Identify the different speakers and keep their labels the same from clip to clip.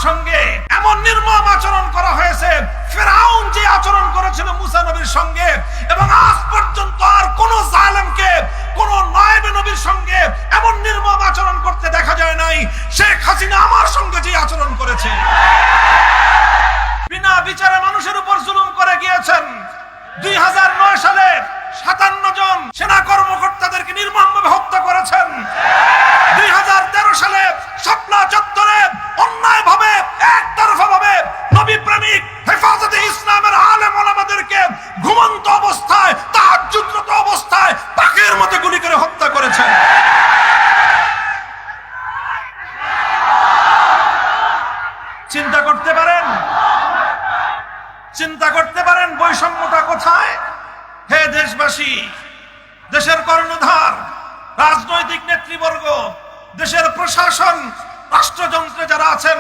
Speaker 1: সঙ্গে এমন নির্মম আচরণ করা হয়েছে, ফিরআউন যে আচরণ করেছিল মুসা নবীর সঙ্গে, এবং আজ পর্যন্ত আর কোন জালেমকে কোন নায়েব নবীর সঙ্গে এমন নির্মম আচরণ করতে দেখা যায় নাই। শেখ হাসিনা আমার সঙ্গে যে আচরণ করেছে, বিনা বিচারে মানুষের উপর জুলুম করে গিয়েছেন। 2009 সালে 57 জন সেনা কর্মকর্তাদেরকে নির্মমভাবে হত্যা করেছেন। 2013 সালে শাপলা চত্বরে অন্যায়ভাবে একতরফাভাবে নবী প্রেমিক হেফাজতে ইসলামের আলেম ওলামাদেরকে ঘুমন্ত অবস্থায়, তাহাজ্জুদরত অবস্থায় পাখির মতো গুলি করে হত্যা করেছেন। চিন্তা করতে পারেন, চিন্তা করতে পারেন বৈষম্যটা কোথায়? হে দেশবাসী, দেশের কর্ণধার, রাজনৈতিক নেতৃবর্গ, দেশের প্রশাসন, রাষ্ট্রযন্ত্রে যারা আছেন,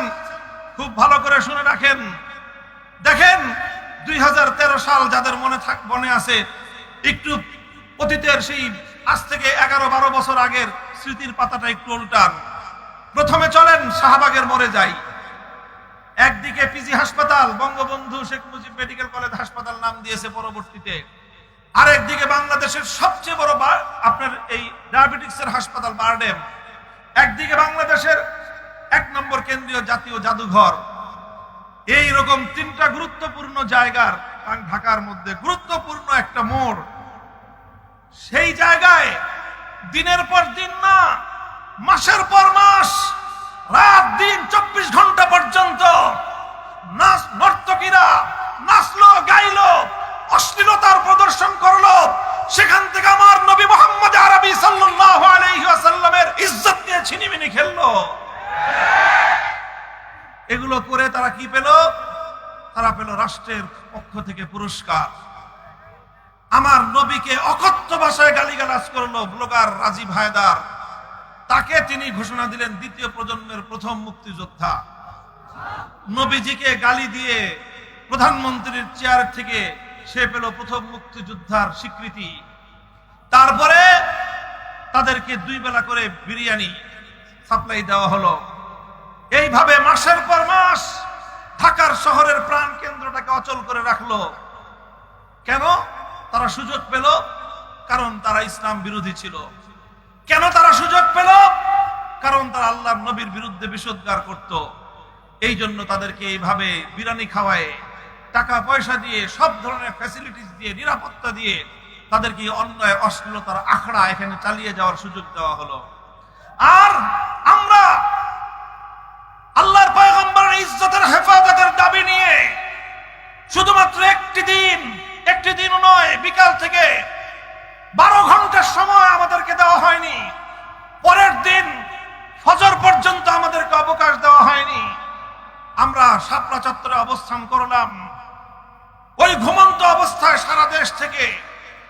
Speaker 1: খুব ভালো করে শুনে রাখেন। দেখেন 2013 সাল যাদের মনে আছে, একটু অতীতের সেই আজ থেকে 11-12 বছর আগের স্মৃতির পাতাটা একটু উল্টান। প্রথমে চলেন শাহবাগের মোড়ে যাই। একদিকে পিজি হাসপাতাল, বঙ্গবন্ধু শেখ মুজিব মেডিকেল কলেজ হাসপাতাল নাম দিয়েছে পরবর্তীতে। আরেকদিকে বাংলাদেশের সবচেয়ে বড় আপনার এই ডায়াবেটিক্সের হাসপাতাল বারডেম। একদিকে বাংলাদেশের 1 নম্বর কেন্দ্রীয় জাতীয় জাদুঘর। এই রকম 3টা গুরুত্বপূর্ণ জায়গার ঢাকার মধ্যে গুরুত্বপূর্ণ একটা মোড়। সেই জায়গায় দিনের পর দিন না, মাসের পর মাস, রাত দিন 24 ঘন্টা পর্যন্ত নর্তকীরা নাচলো, গাইলো, অশ্লীলতার প্রদর্শন করলো। সেখান থেকে আমার নবী মুহাম্মদ আরবি সাল্লাল্লাহু আলাইহি ওয়াসাল্লামের ইজ্জত নিয়ে ছিনিমিনি খেললো। এগুলো করে তারা কি পেল? তারা পেল রাষ্ট্রের পক্ষ থেকে পুরস্কার। আমার নবীকে অকথ্য ভাষায় গালিগালাজ করলো ব্লগার রাজীব হায়দার। তাকে তিনি ঘোষণা দিলেন দ্বিতীয় প্রজন্মের প্রথম মুক্তিযোদ্ধা। নবীজিকে গালি দিয়ে প্রধানমন্ত্রীর চেয়ার থেকে সে পেল প্রথম মুক্তিযোদ্ধার স্বীকৃতি। তারপরে তাদেরকে 2 বেলা করে বিরিয়ানি সাপ্লাই দেওয়া হলো। এইভাবে মাসের পর মাস ঢাকার শহরের প্রাণ কেন্দ্রটাকে অচল করে রাখলো। কেন? তারা সুযোগ পেল, কারণ তারা ইসলাম বিরোধী ছিল। কেন তারা সুযোগ পেল? কারণ তারা আল্লাহর নবীর বিরুদ্ধে বিষোদ্গার করত। এই জন্য তাদেরকে এইভাবে বিরিয়ানি খাওয়ায়, টাকা পয়সা দিয়ে, সব ধরনের ফ্যাসিলিটিস দিয়ে, নিরাপত্তা দিয়ে তাদেরকে অন্যায় অশ্লীলতার আখড়া এখানে চালিয়ে যাওয়ার সুযোগ দেওয়া হলো। আর আমরা আল্লাহর পয়গম্বরের ইজ্জতের হেফাজতের দাবি নিয়ে শুধুমাত্র একটি দিন নয়, বিকাল থেকে 12 ঘন্টার সময় আমাদেরকে দেওয়া হয়নি। পরের দিন ফজর পর্যন্ত আমাদেরকে অবকাশ দেওয়া হয়নি। আমরা শাপলা চত্বরে অবস্থান করলাম। ওই ঘুমন্ত অবস্থায় সারা দেশ থেকে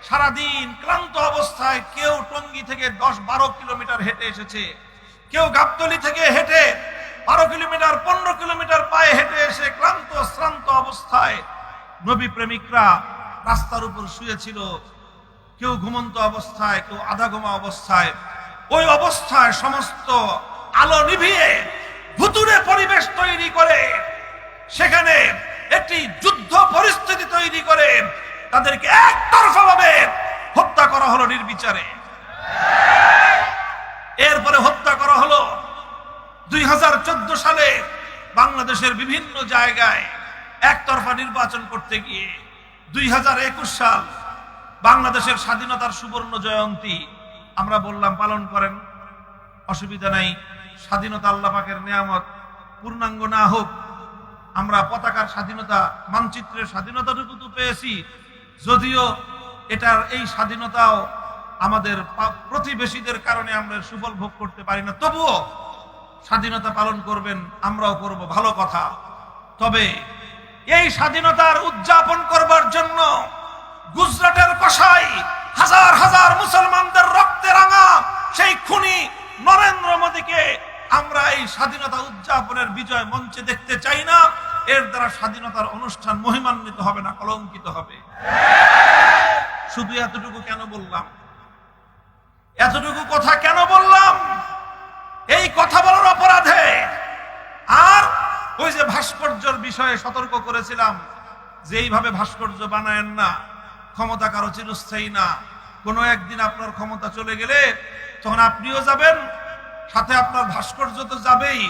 Speaker 1: সারাদিন ক্লান্ত অবস্থায় কেউ টঙ্গী থেকে 10-12 কিলোমিটার হেঁটে এসেছে, কেউ গাবতলী থেকে হেঁটে 12 কিলোমিটার, 15 কিলোমিটার পায়ে হেঁটে এসে ক্লান্ত শ্রান্ত অবস্থায় নবী প্রেমিকরা রাস্তার উপর শুয়েছিল। কেউ ঘুমন্ত অবস্থায়, কেউ আধা ঘুমা অবস্থায়। ওই অবস্থায় সমস্ত আলো নিভিয়ে ভুতুড়ে পরিবেশ তৈরি করে সেখানে একটি যুদ্ধ পরিস্থিতি তৈরি করে তাদেরকে একতরফা ভাবে হত্যা করা হলো নির্বিচারে। এরপরে হত্যা করা হলো 2014 সালে বাংলাদেশের বিভিন্ন জায়গায় একতরফা নির্বাচন করতে গিয়ে। 2021 সাল বাংলাদেশের স্বাধীনতার সুবর্ণ জয়ন্তী। আমরা বললাম পালন করেন, অসুবিধা নাই। স্বাধীনতা আল্লাহ পাকের নিয়ামত, পূর্ণাঙ্গ না হোক, আমরা পতাকার স্বাধীনতা, মানচিত্রের স্বাধীনতাটুকু তো পেয়েছি, যদিও এটার এই স্বাধীনতাও আমাদের প্রতিবেশীদের কারণে আমরা সুফল ভোগ করতে পারি না। তবুও স্বাধীনতা পালন করবেন, আমরাও করব, ভালো কথা। তবে এই স্বাধীনতার উদযাপন করবার জন্য গুজরাটের কসাই হাজার হাজার মুসলমানদের রক্তে রাঙা সেই খুনি নরেন্দ্র মোদীকে আমরা এই স্বাধীনতা উদযাপনের বিজয় মঞ্চে দেখতে চাই না। এর দ্বারা স্বাধীনতার অনুষ্ঠান মহিমান্বিত হবে না, কলঙ্কিত হবে। শুধু এতটুকু কেন বললাম? এতটুকু কথা কেন বললাম? এই কথা বলার অপরাধে আর ওই যে ভাস্কর্যের বিষয়ে সতর্ক করেছিলাম যে এইভাবে ভাস্কর্য বানায়েন না, ক্ষমতা কারো চিরস্থায়ী না। কোনো একদিন আপনার ক্ষমতা চলে গেলে তখন আপনিও যাবেন, সাথে আপনার ভাস্কর্য তো যাবেই,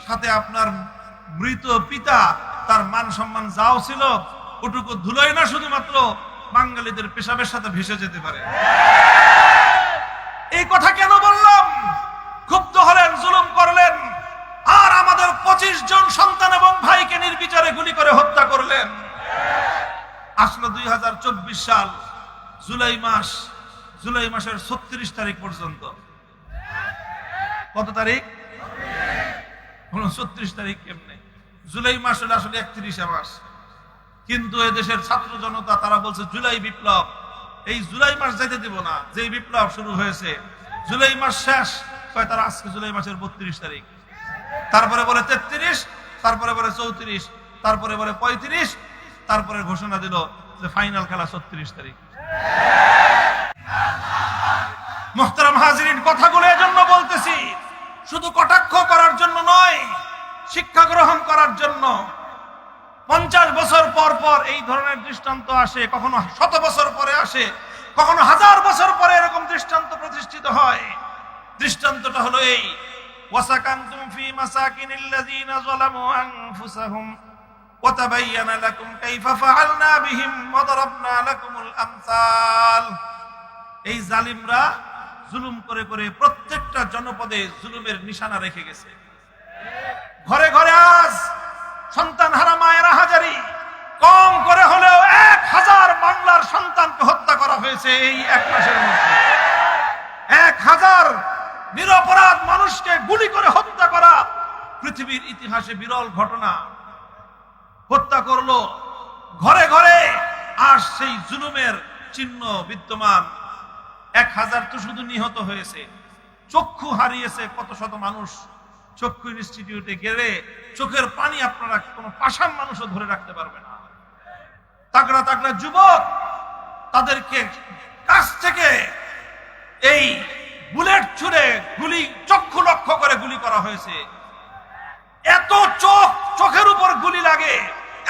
Speaker 1: সাথে আপনার মৃত পিতা তার মান সম্মান যাও ছিল ওটুকু ধুলোই না, শুধুমাত্র বাঙালিদের পেশাবের সাথে ভেসে যেতে পারে। এই কথা কেন বললাম? ক্ষুব্ধ হলেন, জুলুম করলেন, আর আমাদের 25 জন সন্তান এবং ভাইকে নির্বিচারে গুলি করে হত্যা করলেন। আসলো 2024 সাল, জুলাই মাসের 36 তারিখ পর্যন্ত। কত তারিখ? 36 তারিখ কেমনে? জুলাই মাস হলে আসলে 31 মাস, কিন্তু এদেশের ছাত্র জনতা তারা বলছে জুলাই বিপ্লব। এই জুলাই মাস যেতে দিব না, যে বিপ্লব শুরু হয়েছে জুলাই মাস শেষ, কয় তারা আজকে জুলাই মাসের 32 তারিখ, তারপরে বলে 33, তারপরে বলে 34, তারপরে বলে 35, তারপরে ঘোষণা দিল যে ফাইনাল খেলা 36 তারিখ। মুহতারাম হাজিরিন, কথাগুলো এজন্য বলতেছি, শুধু কটাক্ষ করার জন্য নয়, শিক্ষা গ্রহণ করার জন্য। 50 বছর পর পর এই ধরনের দৃষ্টান্ত আসে, কখনো 100 বছর পরে আসে, কখনো 1000 বছর পরে এরকম দৃষ্টান্ত প্রতিষ্ঠিত হয়। দৃষ্টান্তটা হলো এই, ওয়াসাকানতুম ফি মাসাকিনিল্লাযিনা যালামু আনফুসাহুম ওয়া তাবায়্যানা লাকুম কাইফা ফাআলনা বিহিম ওয়া দারাবনা লাকুমুল আমসাল। এই জালিমরা জুলুম করে করে প্রত্যেকটা জনপদে জুলুমের নিশানা রেখে গেছে। ঘরে ঘরে আজ সন্তান হারা মায়েরা হাজারি, কম করে হলেও 1000 বাংলার সন্তানকে হত্যা করা হয়েছে এই 1 মাসের মধ্যে। 1000 নিরপরাধ মানুষকে গুলি করে হত্যা করা পৃথিবীর ইতিহাসে বিরল ঘটনা। হত্যা করলো ঘরে ঘরে, আর সেই জুলুমের চিহ্ন বিদ্যমান। 1000 তো শুধু নিহত হয়েছে, চক্ষু হারিয়েছে কত শত মানুষ। চক্ষু ইনস্টিটিউটে গেলে চোখের পানি আপনারা কোনো পাষাণ মানুষও ধরে রাখতে পারবে না। তাগড়া তাগড়া যুবক, তাদেরকে কাছ থেকে এই বুলেট ছুড়ে গুলি, চক্ষু লক্ষ্য করে গুলি করা হয়েছে। এত চোখের উপর গুলি লাগে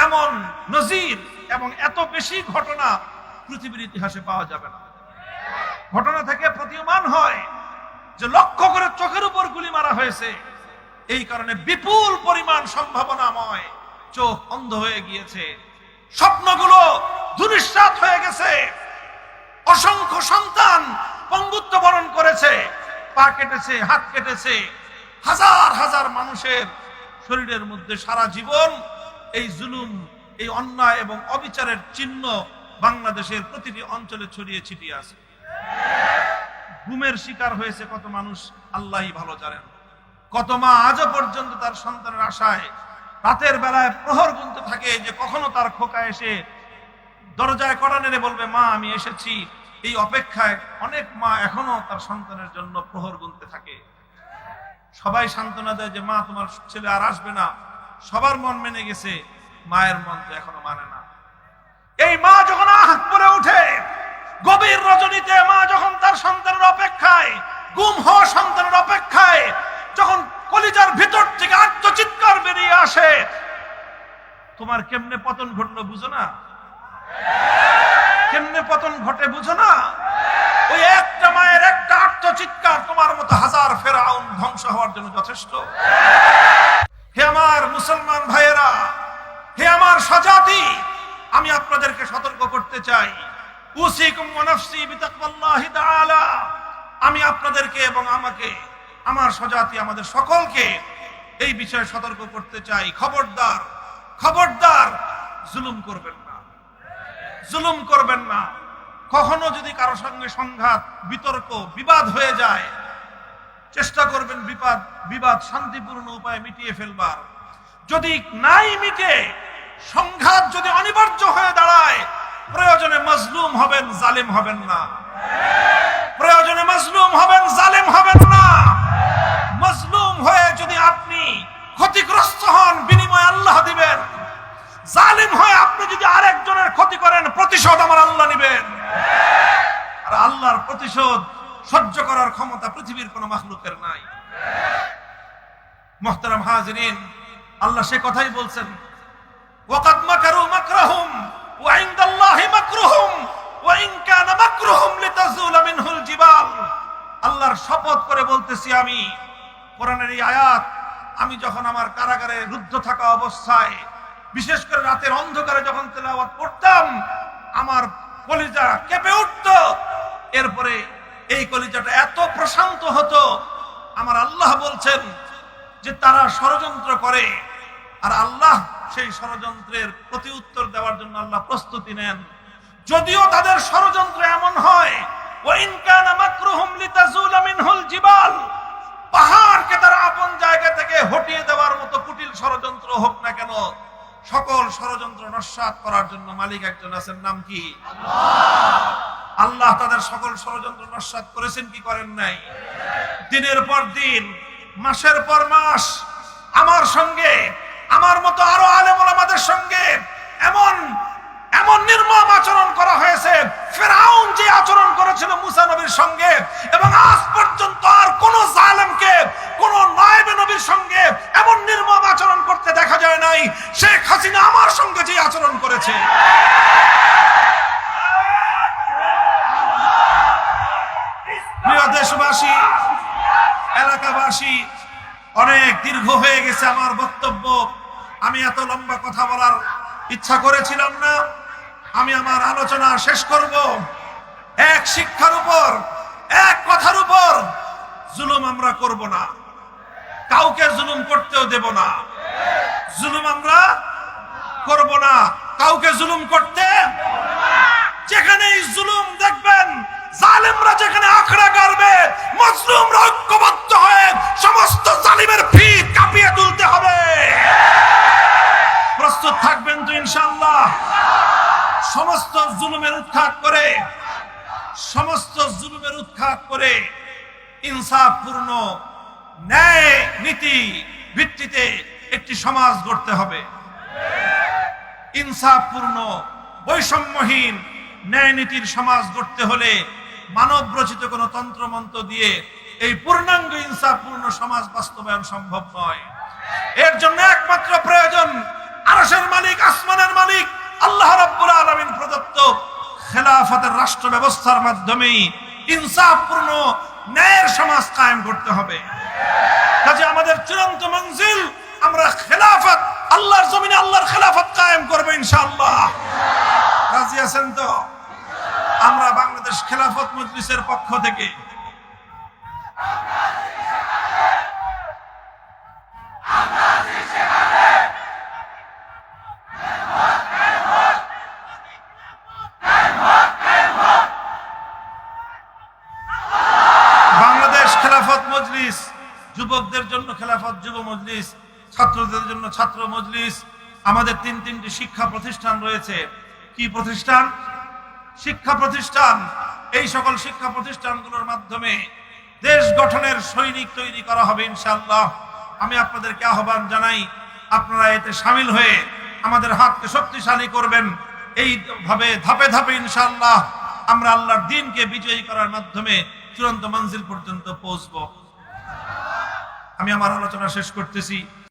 Speaker 1: এমন নজির এবং এত বেশি ঘটনা পৃথিবীর ইতিহাসে পাওয়া যাবে না। ঘটনা থেকে প্রতীয়মান হয় যে লক্ষ্য করে চোখের উপর গুলি মারা হয়েছে। এই কারণে বিপুল পরিমাণ সম্ভাবনাময় চোখ অন্ধ হয়ে গিয়েছে, স্বপ্নগুলো ধূলিসাৎ হয়ে গেছে। অসংখ্য সন্তান পঙ্গুত্ব বরণ করেছে, পা কেটেছে, হাত কেটেছে। হাজার হাজার মানুষের শরীরের মধ্যে সারা জীবন এই জুলুম, এই অন্যায় এবং অবিচারের চিহ্ন বাংলাদেশের প্রতিটি অঞ্চলে ছড়িয়ে ছিটিয়ে আছে। গুমের শিকার হয়েছে কত মানুষ আল্লাহই ভালো জানেন। কত মা আজও পর্যন্ত তার সন্তানের আশায় রাতের বেলায় প্রহর গুনতে থাকে যে কখনো তার খোকা এসে দরজায় কড়া নেড়ে বলবে, মা আমি এসেছি। এই অপেক্ষায় অনেক মা এখনো তার সন্তানের জন্য প্রহর গুনতে থাকে। সবাই সান্ত্বনা দেয় যে মা তোমার ছেলে আর আসবে না, সবার মন মেনে গেছে, মায়ের মন তো এখনো মানে না। এই মা যখন আহ করে উঠে গভীর রজনীতে, মা যখন তার সন্তানের অপেক্ষায়, গুম হওয়া সন্তানের অপেক্ষায়, যখন কলিজার ভিতর থেকে আত্মচিৎকার বেরিয়ে আসে, তোমার কেমনে পতন ঘটলো বুঝো না? কেমনে পতন ঘটে বুঝো না? ওই একটা মায়ের একটা আত্মচিৎকার তোমার মতো হাজার ফেরাউন ধ্বংস হওয়ার জন্য যথেষ্ট। হে আমার মুসলমান ভাইয়েরা, হে আমার স্বজাতি, আমি আপনাদেরকে সতর্ক করতে চাই। উসিকুম ওয়া নাফসি বিতাকওয়াল্লাহি তাআলা। আমি আপনাদেরকে এবং আমাকে, আমার স্বজাতি, আমাদের সকলকে এই বিষয়ে সতর্ক করতে চাই। খবরদার, খবরদার, জুলুম করবেন না, জুলুম করবেন না। কখনো যদি কারো সঙ্গে সংঘাত, বিতর্ক, বিবাদ হয়ে যায়, চেষ্টা করবেন বিবাদ শান্তিপূর্ণ উপায়ে মিটিয়ে ফেলবার। যদি নাই মিটে, সংঘাত যদি অনিবার্য হয়ে দাঁড়ায়, প্রয়োজনে মজলুম হবেন, জালেম হবেন না। প্রয়োজনে মজলুম হবেন, জালেম হবেন না। মজলুম হয়ে যদি আপনি ক্ষতিগ্রস্ত হন, বিনিময় আল্লাহ দিবেন। জালিম হয়ে আপনি যদি আরেকজনের ক্ষতি করেন, প্রতিশোধ আমার আল্লাহ নিবেন। আর আল্লাহর প্রতিশোধ সহ্য করার ক্ষমতা পৃথিবীর কোন মাখলুকের নাই। মুহতারাম হাজিরিন, আল্লাহ সে কথাই বলছেন, ওয়াকাদ মাকারু মাকরাহুম ওয়া ইনদাল্লাহি মাকরুহুম ওয়া ইন কানা মাকরুহুম লিতাযুলা মিনহুল জিবাল। আল্লাহর শপথ করে বলতেছি আমি, কোরআনের এই আয়াত আমি যখন আমার কারাগারে রুদ্ধ থাকা অবস্থায়, বিশেষ করে রাতের অন্ধকারে যখন তেলাওয়াত করতাম, আমার কলিজা কেঁপে উঠতো। এরপরে এই কলিজাটা এত প্রশান্ত হতো। আমার আল্লাহ বলছেন যে তারা ষড়যন্ত্র করে, আর আল্লাহ সেই ষড়যন্ত্রের প্রতি উত্তর দেওয়ার জন্য আল্লাহ প্রস্তুতি নেন। যদিও তাদের ষড়যন্ত্র এমন হয়, ওয়া ইন কানা মাকরুহুম লিতাযুলা মিনহুল জিবাল, পাহাড়কে তারা আপন জায়গা থেকে হটিয়ে দেওয়ার মতো কুটিল ষড়যন্ত্র হোক না কেন, সকল ষড়যন্ত্র নস্যাৎ করার জন্য মালিক একজন আছেন, নাম কি? আল্লাহ। আল্লাহ তাদের সকল ষড়যন্ত্র নস্যাৎ করেছেন কি করেন নাই? দিনের পর দিন, মাসের পর মাস আমার সঙ্গে, আমার মতো আরো আলেম ওলামাদের সঙ্গে এমন এমন নির্মম আচরণ করা হয়েছে, ফিরআউন যে আচরণ করেছিল মুসা নবীর সঙ্গে, এবং আজ পর্যন্ত আর কোন জালেমকে, কোন নায়েবে নবীর সঙ্গে এমন নির্মম আচরণ করতে দেখা যায় নাই। শেখ হাসিনা আমার সঙ্গে যে আচরণ করেছে, প্রিয় দেশবাসী, এলাকাবাসী, অনেক দীর্ঘ হয়ে গেছে আমার বক্তব্য। আমি এত লম্বা কথা বলার ইচ্ছা করেছিলাম না। আমি আমার আলোচনা শেষ করব এক শিক্ষার উপর, এক কথার উপর। জুলুম আমরা করব না, কাউকে জুলুম করতেও দেব না। জুলুম আমরা করব না, কাউকে জুলুম করতে। যেখানেই জুলুম দেখবেন, জালেমরা যেখানে আখড়া গাড়বে, মাজলুমরা ঐক্যবদ্ধ হয়ে সমস্ত জালিমের ভিত কাঁপিয়ে তুলতে হবে। প্রস্তুত থাকবেন তো ইনশাআল্লাহ? সমস্ত জুলুমের উৎখাত করে, সমস্ত জুলুমের উৎখাত করে ইনসাফপূর্ণ ন্যায় নীতি ভিত্তিতে একটি সমাজ গড়তে হবে। ইনসাফপূর্ণ, বৈষম্যহীন ন্যায় নীতির সমাজ গড়তে হলে মানব রচিত কোন তন্ত্রমন্ত্র দিয়ে এই পূর্ণাঙ্গ ইনসাফপূর্ণ সমাজ বাস্তবায়ন সম্ভব নয়। এর জন্য একমাত্র প্রয়োজন আরশের মালিক, আসমানের মালিক আল্লাহ রাব্বুল আলামিন প্রদত্ত খেলাফতের রাষ্ট্র ব্যবস্থার মাধ্যমেই ইনসাফপূর্ণ ন্যায়ের সমাজ কায়েম করতে হবে। কাজে আমাদের চূড়ান্ত মঞ্জিল, আমরা খেলাফত, আল্লাহর জমিনে আল্লাহর খেলাফত কায়েম করব ইনশাআল্লাহ। রাজি আছেন তো? আমরা বাংলাদেশ খেলাফত মজলিসের পক্ষ থেকে বাংলাদেশ খেলাফত মজলিস, যুবকদের জন্য খেলাফত যুব মজলিস, ছাত্রদের জন্য ছাত্র মজলিস, আমাদের তিনটি শিক্ষা প্রতিষ্ঠান রয়েছে। কি প্রতিষ্ঠান? শিক্ষা প্রতিষ্ঠান। এই সকল শিক্ষা প্রতিষ্ঠানগুলোর মাধ্যমে দেশ গঠনের সৈনিক তৈরি করা হবে ইনশাআল্লাহ। আমি আপনাদেরকে আহ্বান জানাই, আপনারা এতে শামিল হয়ে আমাদের হাতকে শক্তিশালী করবেন। এইভাবে ধাপে ধাপে ইনশাআল্লাহ আমরা আল্লাহর দ্বীনকে বিজয়ী করার মাধ্যমে চূড়ান্ত মঞ্জিল পর্যন্ত পৌঁছব। আমি আমার আলোচনা শেষ করতেছি।